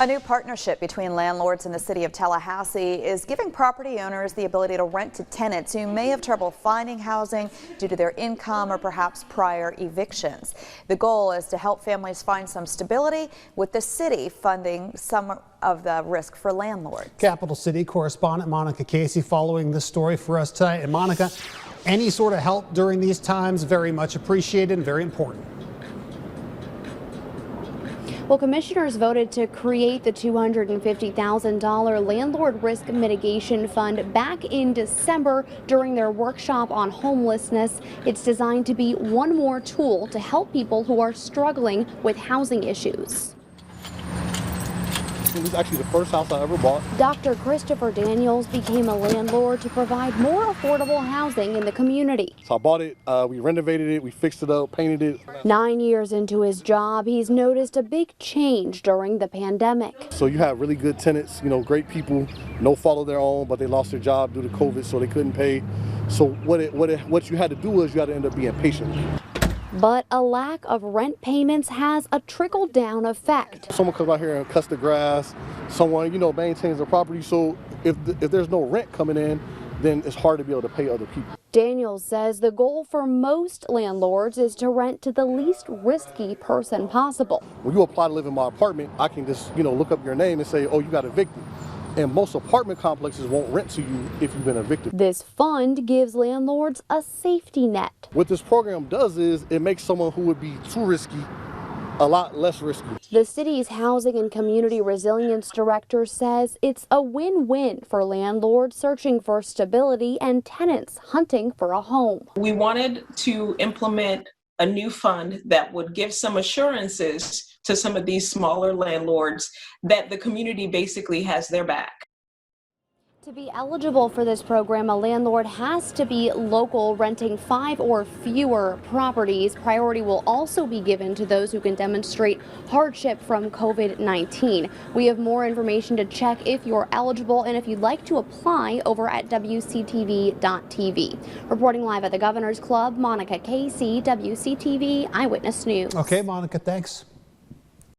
A new partnership between landlords and the city of Tallahassee is giving property owners the ability to rent to tenants who may have trouble finding housing due to their income or perhaps prior evictions. The goal is to help families find some stability, with the city funding some of the risk for landlords. Capital City correspondent Monica Casey following this story for us tonight. And Monica, any sort of help during these times, very much appreciated and very important. Well, commissioners voted to create the $250,000 Landlord Risk Mitigation Fund back in December during their workshop on homelessness. It's designed to be one more tool to help people who are struggling with housing issues. It was actually the first house I ever bought. Dr. Christopher Daniels became a landlord to provide more affordable housing in the community. So I bought it, we renovated it, we fixed it up, painted it. 9 years into his job, he's noticed a big change during the pandemic. So you have really good tenants, great people, no fault of their own, but they lost their job due to COVID, so they couldn't pay. So what you had to do is you had to end up being patient. But a lack of rent payments has a trickle-down effect. Someone comes out here and cuts the grass, someone, maintains the property, so if there's no rent coming in, then it's hard to be able to pay other people. Daniels says the goal for most landlords is to rent to the least risky person possible. When you apply to live in my apartment, I can just, look up your name and say, oh, you got evicted. And most apartment complexes won't rent to you if you've been evicted. This fund gives landlords a safety net. What this program does is it makes someone who would be too risky a lot less risky. The city's Housing and Community Resilience Director says it's a win-win for landlords searching for stability and tenants hunting for a home. We wanted to implement a new fund that would give some assurances to some of these smaller landlords that the community basically has their back. To be eligible for this program, a landlord has to be local, renting 5 or fewer properties. Priority will also be given to those who can demonstrate hardship from COVID-19. We have more information to check if you're eligible and if you'd like to apply over at WCTV.tv. Reporting live at the Governor's Club, Monica Casey, WCTV Eyewitness News. Okay, Monica, thanks.